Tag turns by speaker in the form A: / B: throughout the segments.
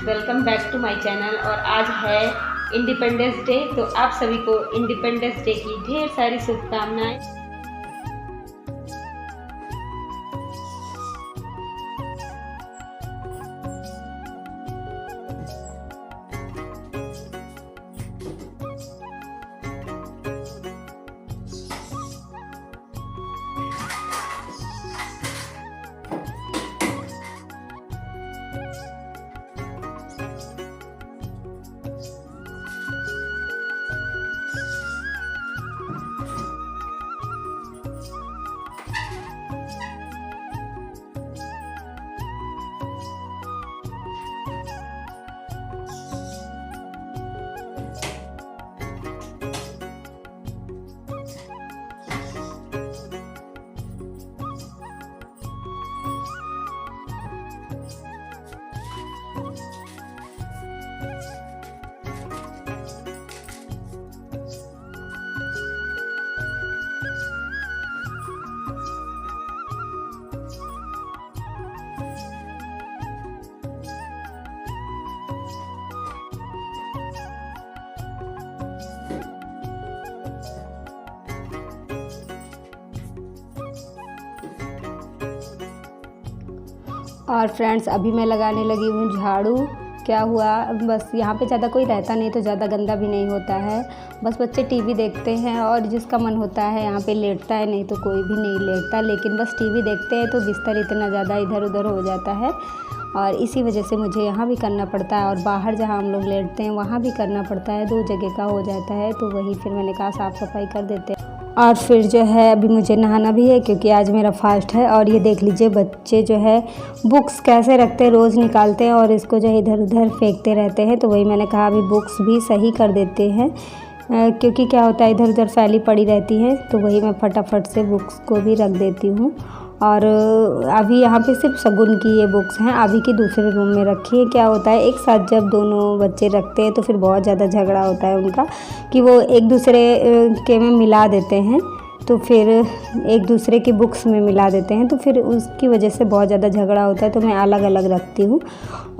A: Welcome back to my channel. और आज है इंडिपेंडेंस डे, तो आप सभी को इंडिपेंडेंस डे की ढेर सारी शुभकामनाएं।
B: और फ्रेंड्स अभी मैं लगाने लगी हूँ झाड़ू। क्या हुआ, बस यहाँ पे ज़्यादा कोई रहता नहीं तो ज़्यादा गंदा भी नहीं होता है। बस बच्चे टीवी देखते हैं और जिसका मन होता है यहाँ पे लेटता है, नहीं तो कोई भी नहीं लेटता। लेकिन बस टीवी देखते हैं तो बिस्तर इतना ज़्यादा इधर उधर हो जाता है और इसी वजह से मुझे यहाँ भी करना पड़ता है और बाहर जहाँ हम लोग लेटते हैं वहाँ भी करना पड़ता है। दो जगह का हो जाता है, तो वही फिर मैंने कहा साफ़ सफाई कर देते हैं। और फिर जो है अभी मुझे नहाना भी है क्योंकि आज मेरा फास्ट है। और ये देख लीजिए बच्चे जो है बुक्स कैसे रखते हैं, रोज़ निकालते हैं और इसको जो है इधर उधर फेंकते रहते हैं। तो वही मैंने कहा अभी बुक्स भी सही कर देते हैं क्योंकि क्या होता है इधर उधर फैली पड़ी रहती है। तो वही मैं फटाफट से बुक्स को भी रख देती हूँ। और अभी यहाँ पे सिर्फ शगुन की ये बुक्स हैं, अभी की दूसरे रूम में रखी है। क्या होता है एक साथ जब दोनों बच्चे रखते हैं तो फिर बहुत ज़्यादा झगड़ा होता है उनका कि वो एक दूसरे के में मिला देते हैं, तो फिर एक दूसरे की बुक्स में मिला देते हैं, तो फिर उसकी वजह से बहुत ज़्यादा झगड़ा होता है। तो मैं अलग अलग रखती हूँ।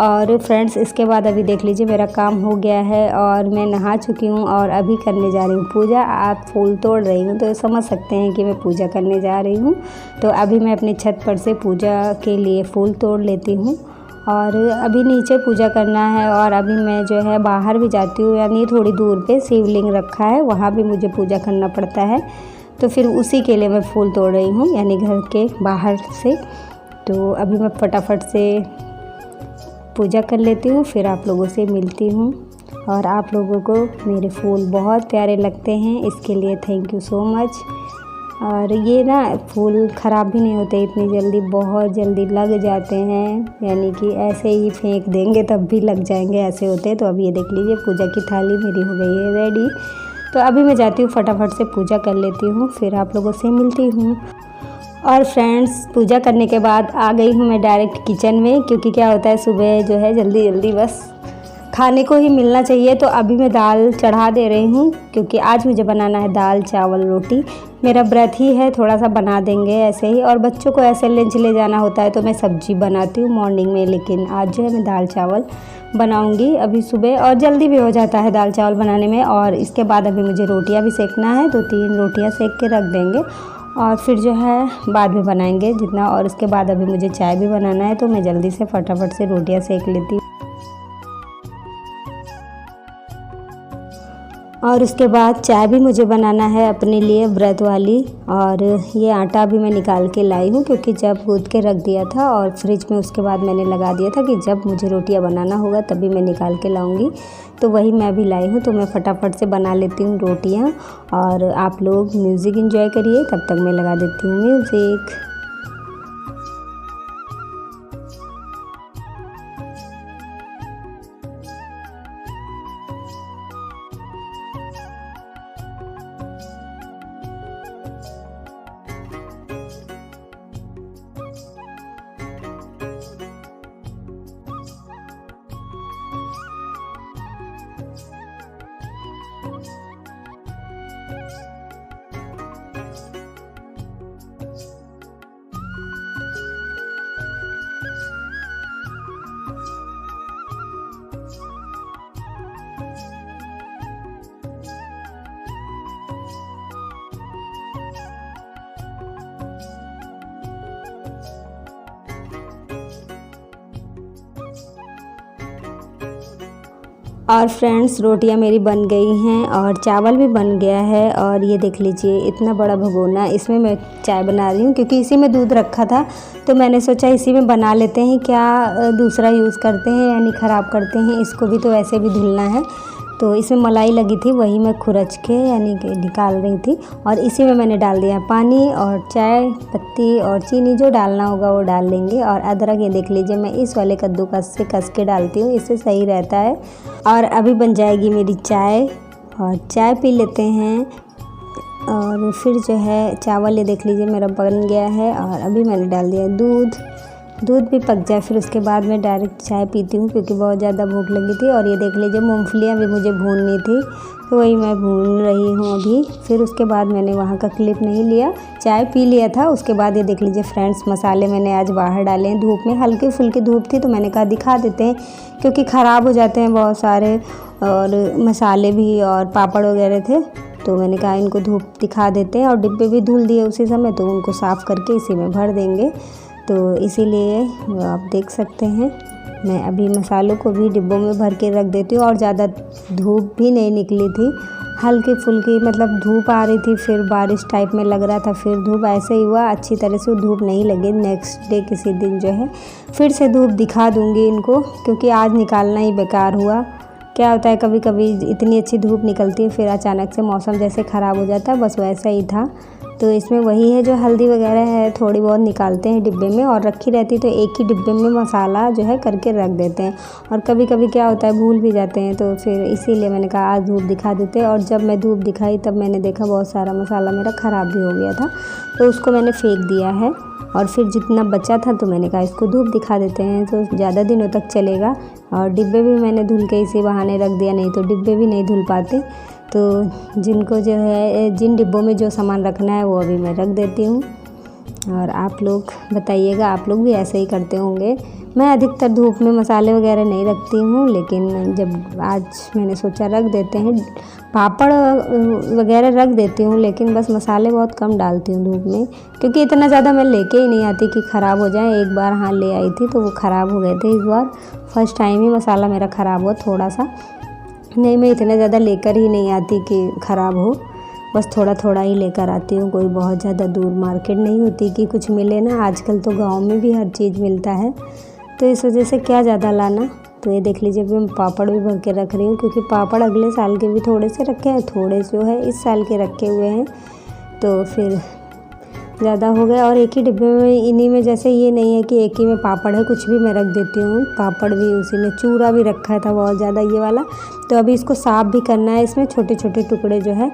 B: और फ्रेंड्स इसके बाद अभी देख लीजिए मेरा काम हो गया है और मैं नहा चुकी हूँ और अभी करने जा रही हूँ पूजा। आप फूल तोड़ रही हूँ तो समझ सकते हैं कि मैं पूजा करने जा रही हूँ। तो अभी मैं अपनी छत पर से पूजा के लिए फूल तोड़ लेती हूँ और अभी नीचे पूजा करना है। और अभी मैं जो है बाहर भी जाती हूँ, यानी थोड़ी दूर पे शिवलिंग रखा है, वहाँ भी मुझे पूजा करना पड़ता है। तो फिर उसी के लिए मैं फूल तोड़ रही हूँ, यानी घर के बाहर से। तो अभी मैं फटाफट से पूजा कर लेती हूँ, फिर आप लोगों से मिलती हूँ। और आप लोगों को मेरे फूल बहुत प्यारे लगते हैं, इसके लिए थैंक यू सो मच। और ये ना फूल ख़राब भी नहीं होते इतनी जल्दी, बहुत जल्दी लग जाते हैं, यानी कि ऐसे ही फेंक देंगे तब भी लग जाएंगे, ऐसे होते हैं। तो अब ये देख लीजिए पूजा की थाली मेरी हो गई है रेडी। तो अभी मैं जाती हूँ फटाफट से पूजा कर लेती हूँ, फिर आप लोगों से मिलती हूँ। और फ्रेंड्स पूजा करने के बाद आ गई हूँ मैं डायरेक्ट किचन में, क्योंकि क्या होता है सुबह जो है जल्दी जल्दी बस खाने को ही मिलना चाहिए। तो अभी मैं दाल चढ़ा दे रही हूँ क्योंकि आज मुझे बनाना है दाल चावल रोटी। मेरा व्रत ही है, थोड़ा सा बना देंगे ऐसे ही। और बच्चों को ऐसे लंच ले जाना होता है तो मैं सब्जी बनाती हूँ मॉर्निंग में, लेकिन आज जो है मैं दाल चावल बनाऊंगी अभी सुबह। और जल्दी भी हो जाता है दाल चावल बनाने में। और इसके बाद अभी मुझे रोटियां भी सेकना है, 2-3 रोटियां सेक के रख देंगे और फिर जो है बाद में बनाएंगे जितना। और उसके बाद अभी मुझे चाय भी बनाना है, तो मैं जल्दी से फटाफट से रोटियां सेक लेती हूँ। और उसके बाद चाय भी मुझे बनाना है अपने लिए व्रत वाली। और ये आटा भी मैं निकाल के लाई हूँ क्योंकि जब गूँथ के रख दिया था और फ्रिज में उसके बाद मैंने लगा दिया था कि जब मुझे रोटियां बनाना होगा तभी मैं निकाल के लाऊंगी। तो वही मैं भी लाई हूँ, तो मैं फटाफट से बना लेती हूँ रोटियां। और आप लोग म्यूज़िक एंजॉय करिए, तब तक मैं लगा देती हूँ म्यूज़िक। और फ्रेंड्स रोटियां मेरी बन गई हैं और चावल भी बन गया है। और ये देख लीजिए इतना बड़ा भगोना, इसमें मैं चाय बना रही हूँ क्योंकि इसी में दूध रखा था तो मैंने सोचा इसी में बना लेते हैं, क्या दूसरा यूज़ करते हैं यानी ख़राब करते हैं, इसको भी तो ऐसे भी धुलना है। तो इसमें मलाई लगी थी वही मैं खुरच के यानी कि निकाल रही थी। और इसी में मैंने डाल दिया पानी और चाय पत्ती और चीनी, जो डालना होगा वो डाल लेंगे। और अदरक ये देख लीजिए मैं इस वाले कद्दूकस से कस के डालती हूँ, इससे सही रहता है। और अभी बन जाएगी मेरी चाय और चाय पी लेते हैं। और फिर जो है चावल ये देख लीजिए मेरा बन गया है। और अभी मैंने डाल दिया दूध भी पक जाए फिर उसके बाद मैं डायरेक्ट चाय पीती हूँ क्योंकि बहुत ज़्यादा भूख लगी थी। और ये देख लीजिए मूंगफलियाँ भी मुझे भूननी थी तो वही मैं भून रही हूँ अभी। फिर उसके बाद मैंने वहाँ का क्लिप नहीं लिया, चाय पी लिया था। उसके बाद ये देख लीजिए फ्रेंड्स मसाले मैंने आज बाहर डाले हैं धूप में, हल्की फुल्की धूप थी तो मैंने कहा दिखा देते हैं क्योंकि ख़राब हो जाते हैं बहुत सारे और मसाले भी और पापड़ वगैरह थे तो मैंने कहा इनको धूप दिखा देते हैं। और डिब्बे भी धुल दिए उसी समय तो उनको साफ़ करके इसी में भर देंगे। तो इसीलिए आप देख सकते हैं मैं अभी मसालों को भी डिब्बों में भर के रख देती हूँ। और ज़्यादा धूप भी नहीं निकली थी, हल्की फुल्की मतलब धूप आ रही थी, फिर बारिश टाइप में लग रहा था, फिर धूप ऐसे ही हुआ, अच्छी तरह से धूप नहीं लगी। नेक्स्ट डे किसी दिन जो है फिर से धूप दिखा दूँगी इनको क्योंकि आज निकालना ही बेकार हुआ। क्या होता है कभी कभी इतनी अच्छी धूप निकलती है फिर अचानक से मौसम जैसे ख़राब हो जाता है, बस वैसा ही था। तो इसमें वही है जो हल्दी वगैरह है थोड़ी बहुत निकालते हैं डिब्बे में और रखी रहती तो एक ही डिब्बे में मसाला जो है करके रख देते हैं। और कभी कभी क्या होता है भूल भी जाते हैं तो फिर इसीलिए मैंने कहा आज धूप दिखा देते हैं। और जब मैं धूप दिखाई तब मैंने देखा बहुत सारा मसाला मेरा ख़राब भी हो गया था तो उसको मैंने फेंक दिया है। और फिर जितना बचा था तो मैंने कहा इसको धूप दिखा देते हैं तो ज़्यादा दिनों तक चलेगा। और डिब्बे भी मैंने धुल के इसी बहाने रख दिया, नहीं तो डिब्बे भी नहीं धुल पाते। तो जिनको जो है जिन डिब्बों में जो सामान रखना है वो अभी मैं रख देती हूँ। और आप लोग बताइएगा, आप लोग भी ऐसे ही करते होंगे। मैं अधिकतर धूप में मसाले वगैरह नहीं रखती हूँ लेकिन जब आज मैंने सोचा रख देते हैं, पापड़ वगैरह रख देती हूँ लेकिन बस मसाले बहुत कम डालती हूँ धूप में क्योंकि इतना ज़्यादा मैं लेके ही नहीं आती कि ख़राब हो जाए। एक बार हाँ ले आई थी तो वो ख़राब हो गए थे, इस बार फर्स्ट टाइम ही मसाला मेरा ख़राब हुआ थोड़ा सा। नहीं मैं इतना ज़्यादा लेकर ही नहीं आती कि ख़राब हो, बस थोड़ा थोड़ा ही लेकर आती हूँ। कोई बहुत ज़्यादा दूर मार्केट नहीं होती कि कुछ मिले ना, आजकल तो गांव में भी हर चीज़ मिलता है तो इस वजह से क्या ज़्यादा लाना। तो ये देख लीजिए मैं पापड़ भी भर के रख रही हूँ क्योंकि पापड़ अगले साल के भी थोड़े से रखे हैं, थोड़े जो है इस साल के रखे हुए हैं तो फिर ज़्यादा हो गया। और एक ही डिब्बे में इन्हीं में जैसे ये नहीं है कि एक ही में पापड़ है, कुछ भी मैं रख देती हूँ। पापड़ भी उसी में, चूरा भी रखा था बहुत ज़्यादा ये वाला। तो अभी इसको साफ़ भी करना है, इसमें छोटे छोटे टुकड़े जो है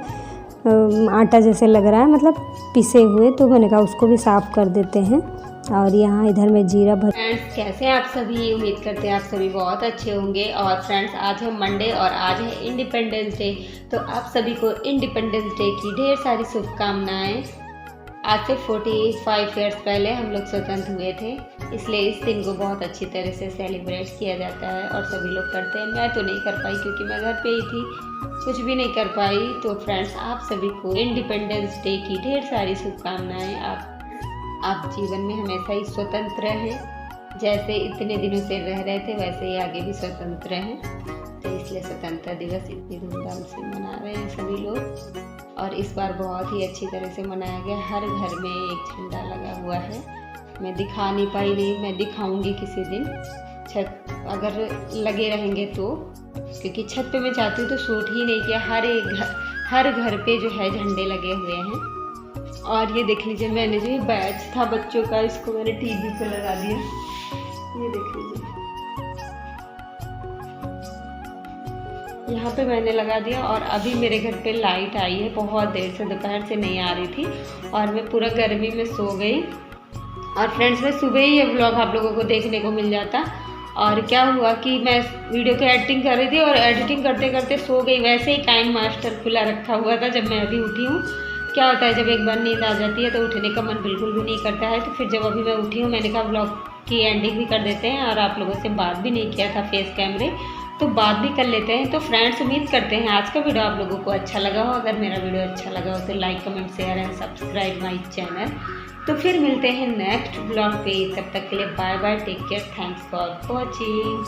B: आटा जैसे लग रहा है मतलब पिसे हुए, तो मैंने कहा उसको भी साफ़ कर देते हैं। और यहाँ इधर में जीरा भर।
A: फ्रेंड्स कैसे हैं आप सभी, उम्मीद करते हैं आप सभी बहुत अच्छे होंगे। और फ्रेंड्स आज है मंडे और आज है इंडिपेंडेंस डे, तो आप सभी को इंडिपेंडेंस डे की ढेर सारी शुभकामनाएं। आज से 45 ईयर्स पहले हम लोग स्वतंत्र हुए थे, इसलिए इस दिन को बहुत अच्छी तरह से सेलिब्रेट किया जाता है और सभी लोग करते हैं। मैं तो नहीं कर पाई क्योंकि मैं घर पे ही थी, कुछ भी नहीं कर पाई। तो फ्रेंड्स आप सभी को इंडिपेंडेंस डे की ढेर सारी शुभकामनाएं। आप जीवन में हमेशा ही स्वतंत्र रहें, जैसे इतने दिनों से रह रहे थे वैसे ही आगे भी स्वतंत्र रहें। तो इसलिए स्वतंत्रता दिवस इतनी धूमधाम से मना रहे हैं सभी लोग। और इस बार बहुत ही अच्छी तरह से मनाया गया, हर घर में एक झंडा लगा हुआ है। मैं दिखा नहीं पाई, नहीं मैं दिखाऊंगी किसी दिन, छत अगर लगे रहेंगे तो, क्योंकि छत पे मैं चाहती हूँ तो शूट ही नहीं किया। हर घर पे जो है झंडे लगे हुए हैं। और ये देख लीजिए मैंने जो ये बैच था बच्चों का, इसको मैंने टीवी पे लगा दिया, ये देख लीजिए यहाँ पे मैंने लगा दिया। और अभी मेरे घर पे लाइट आई है, बहुत देर से दोपहर से नहीं आ रही थी और मैं पूरा गर्मी में सो गई। और फ्रेंड्स मैं सुबह ही ये व्लॉग आप लोगों को देखने को मिल जाता। और क्या हुआ कि मैं वीडियो की एडिटिंग कर रही थी और एडिटिंग करते करते सो गई। वैसे ही टाइम मास्टर खुला रखा हुआ था जब मैं अभी उठी हूँ। क्या होता है जब एक बार नींद आ जाती है तो उठने का मन बिल्कुल भी नहीं करता है। तो फिर जब अभी मैं उठी हूँ मैंने कहा व्लॉग की एंडिंग भी कर देते हैं। और आप लोगों से बात भी नहीं किया था फेस कैमरे, तो बात भी कर लेते हैं। तो फ्रेंड्स उम्मीद करते हैं आज का वीडियो आप लोगों को अच्छा लगा हो। अगर मेरा वीडियो अच्छा लगा हो तो like comment share and subscribe my channel. तो फिर मिलते हैं नेक्स्ट ब्लॉग पे, तब तक के लिए bye bye, take care, thanks for watching.